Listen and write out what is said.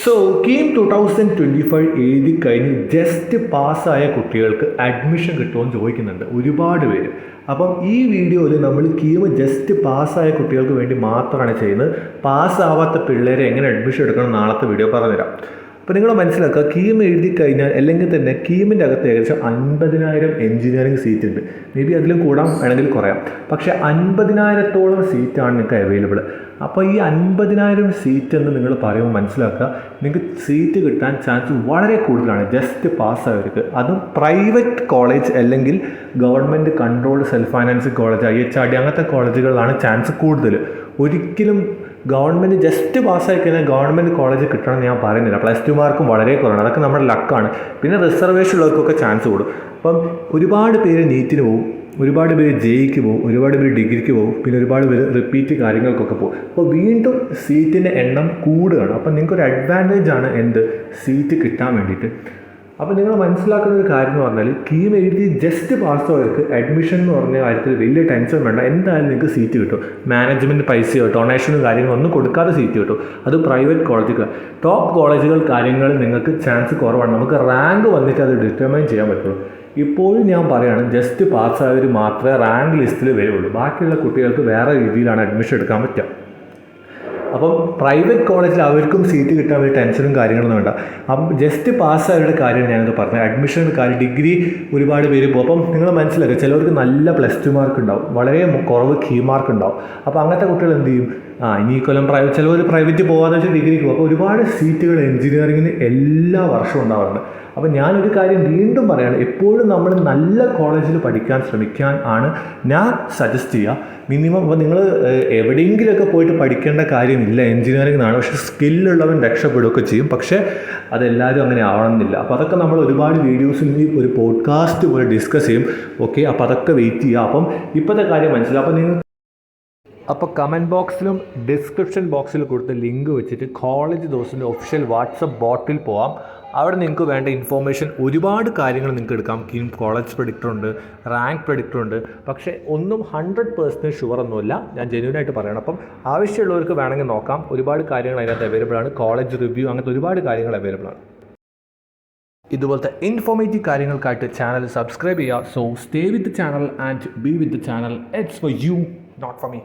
So KEAM 2025 എഴുതി കഴിഞ്ഞ് just പാസ്സായ കുട്ടികൾക്ക് അഡ്മിഷൻ കിട്ടുമെന്ന് ചോദിക്കുന്നുണ്ട് ഒരുപാട് പേര്. അപ്പം ഈ വീഡിയോയിൽ നമ്മൾ കീം ജസ്റ്റ് പാസ്സായ കുട്ടികൾക്ക് വേണ്ടി മാത്രമാണ് ചെയ്യുന്നത്. പാസ്സാവാത്ത പിള്ളേരെ എങ്ങനെ അഡ്മിഷൻ എടുക്കണം നാളത്തെ വീഡിയോ പറഞ്ഞുതരാം. അപ്പോൾ നിങ്ങൾ മനസ്സിലാക്കുക, കീം എഴുതി കഴിഞ്ഞാൽ അല്ലെങ്കിൽ തന്നെ കീമിൻ്റെ അകത്ത് ഏകദേശം 50,000 എഞ്ചിനീയറിംഗ് സീറ്റ് ഉണ്ട്. മേ ബി അതിലും കൂടാം, വേണമെങ്കിൽ കുറയാം. പക്ഷേ 50,000-ഓളം സീറ്റാണ് നിങ്ങൾക്ക് അവൈലബിൾ. അപ്പോൾ ഈ 50,000 സീറ്റ് എന്ന് നിങ്ങൾ പറയുമ്പോൾ മനസ്സിലാക്കുക, നിങ്ങൾക്ക് സീറ്റ് കിട്ടാൻ ചാൻസ് വളരെ കൂടുതലാണ് ജസ്റ്റ് പാസ്സായവർക്ക്. അതും പ്രൈവറ്റ് കോളേജ് അല്ലെങ്കിൽ government controlled self financing college, IHRD അങ്ങനത്തെ കോളേജുകളിലാണ് ചാൻസ് കൂടുതൽ. ഒരിക്കലും ഗവൺമെൻറ് ജസ്റ്റ് പാസ്സായി കഴിഞ്ഞാൽ ഗവൺമെൻറ് കോളേജ് കിട്ടണമെന്ന് ഞാൻ പറയുന്നില്ല. +2 മാർക്കും വളരെ കുറവാണ്, അതൊക്കെ നമ്മുടെ ലക്കാണ്. പിന്നെ റിസർവേഷൻ ഉള്ളവർക്കൊക്കെ ചാൻസ് കൂടും. അപ്പം ഒരുപാട് പേര് നീറ്റിന് പോകും, ഒരുപാട് പേര് ജെയ്ക്ക് പോകും, ഒരുപാട് പേര് ഡിഗ്രിക്ക് പോകും, പിന്നെ ഒരുപാട് പേര് റിപ്പീറ്റ് കാര്യങ്ങൾക്കൊക്കെ പോകും. അപ്പോൾ വീണ്ടും സീറ്റിൻ്റെ എണ്ണം കൂടുകയാണ്. അപ്പം നിങ്ങൾക്കൊരു അഡ്വാൻറ്റേജ് ആണ് എന്ത്, സീറ്റ് കിട്ടാൻ വേണ്ടിയിട്ട്. അപ്പോൾ നിങ്ങൾ മനസ്സിലാക്കുന്ന ഒരു കാര്യം എന്ന് പറഞ്ഞാൽ, കീം എഴുതി ജസ്റ്റ് പാസ്സായവർക്ക് അഡ്മിഷൻ എന്ന് പറഞ്ഞ കാര്യത്തിൽ വലിയ ടെൻഷൻ വേണ്ട. എന്തായാലും നിങ്ങൾക്ക് സീറ്റ് കിട്ടും. മാനേജ്മെൻറ്റ് പൈസയോ ഡൊണേഷനും കാര്യങ്ങളൊന്നും കൊടുക്കാതെ സീറ്റ് കിട്ടും. അത് പ്രൈവറ്റ് കോളേജുകൾ, ടോപ്പ് കോളേജുകൾ കാര്യങ്ങൾ നിങ്ങൾക്ക് ചാൻസ് കുറവാണ്. നമുക്ക് റാങ്ക് വന്നിട്ട് അത് ഡിറ്റർമൈൻ ചെയ്യാൻ പറ്റുള്ളൂ. ഇപ്പോഴും ഞാൻ പറയുകയാണ്, ജസ്റ്റ് പാസ്സായവർ മാത്രമേ റാങ്ക് ലിസ്റ്റിൽ വരുള്ളൂ. ബാക്കിയുള്ള കുട്ടികൾക്ക് വേറെ രീതിയിലാണ് അഡ്മിഷൻ എടുക്കാൻ പറ്റുക. അപ്പം പ്രൈവറ്റ് കോളേജിൽ അവർക്കും സീറ്റ് കിട്ടാൻ വേണ്ടി ടെൻഷനും കാര്യങ്ങളൊന്നും വേണ്ട. അപ്പം ജസ്റ്റ് പാസ്സായവരുടെ കാര്യമാണ് ഞാനത് പറഞ്ഞത്. അഡ്മിഷൻ്റെ കാര്യം, ഡിഗ്രി ഒരുപാട് പേര് പോകും. അപ്പം നിങ്ങൾ മനസ്സിലാക്കുക, ചിലവർക്ക് നല്ല +2 മാർക്ക് ഉണ്ടാവും, വളരെ കുറവ് കീ മാർക്ക് ഉണ്ടാവും. അപ്പോൾ അങ്ങനത്തെ കുട്ടികൾ എന്ത് ചെയ്യും, ഇനി ഈ കൊല്ലം ചിലവർ പ്രൈവറ്റ് പോകാതെ വെച്ചാൽ ഡിഗ്രിക്ക് പോകും. അപ്പോൾ ഒരുപാട് സീറ്റുകൾ എഞ്ചിനീയറിങ്ങിന് എല്ലാ വർഷവും ഉണ്ടാവാറുണ്ട്. അപ്പോൾ ഞാനൊരു കാര്യം വീണ്ടും പറയുകയാണ്, എപ്പോഴും നമ്മൾ നല്ല കോളേജിൽ പഠിക്കാൻ ശ്രമിക്കാൻ ആണ് ഞാൻ സജസ്റ്റ് ചെയ്യുക. മിനിമം ഇപ്പോൾ നിങ്ങൾ എവിടെയെങ്കിലുമൊക്കെ പോയിട്ട് പഠിക്കേണ്ട കാര്യമില്ല എഞ്ചിനീയറിംഗിനാണ്. പക്ഷേ സ്കില്ലുള്ളവൻ രക്ഷപ്പെടുകയൊക്കെ ചെയ്യും. പക്ഷേ അതെല്ലാവരും അങ്ങനെ ആവണമെന്നില്ല. അപ്പോൾ അതൊക്കെ നമ്മൾ ഒരുപാട് വീഡിയോസിൽ ഒരു പോഡ്കാസ്റ്റ് പോലെ ഡിസ്കസ് ചെയ്യും. ഓക്കെ, അപ്പോൾ അതൊക്കെ വെയിറ്റ് ചെയ്യുക. അപ്പം ഇപ്പോഴത്തെ കാര്യം മനസ്സിലാവും. അപ്പോൾ കമൻറ്റ് ബോക്സിലും ഡിസ്ക്രിപ്ഷൻ ബോക്സിൽ കൊടുത്ത ലിങ്ക് വെച്ചിട്ട് കോളേജ് ദോസിൻ്റെ ഒഫീഷ്യൽ വാട്സപ്പ് ബോട്ടിൽ പോകാം. അവിടെ നിങ്ങൾക്ക് വേണ്ട ഇൻഫോർമേഷൻ ഒരുപാട് കാര്യങ്ങൾ നിങ്ങൾക്ക് എടുക്കാം. കീം കോളേജ് പ്രഡിക്ടർ ഉണ്ട്, റാങ്ക് പ്രഡിക്ടർ ഉണ്ട്. പക്ഷേ ഒന്നും 100% ഷുവർ ഒന്നുമില്ല, ഞാൻ ജെന്യൂനായിട്ട് പറയണം. അപ്പം ആവശ്യമുള്ളവർക്ക് വേണമെങ്കിൽ നോക്കാം. ഒരുപാട് കാര്യങ്ങൾ അതിനകത്ത് അവൈലബിൾ ആണ്. കോളേജ് റിവ്യൂ, അങ്ങനത്തെ ഒരുപാട് കാര്യങ്ങൾ അവൈലബിൾ ആണ്. ഇതുപോലത്തെ ഇൻഫോർമേറ്റീവ് കാര്യങ്ങൾക്കായിട്ട് ചാനൽ സബ്സ്ക്രൈബ് ചെയ്യുക. So stay with the channel and be with the channel. It's for you, not for me.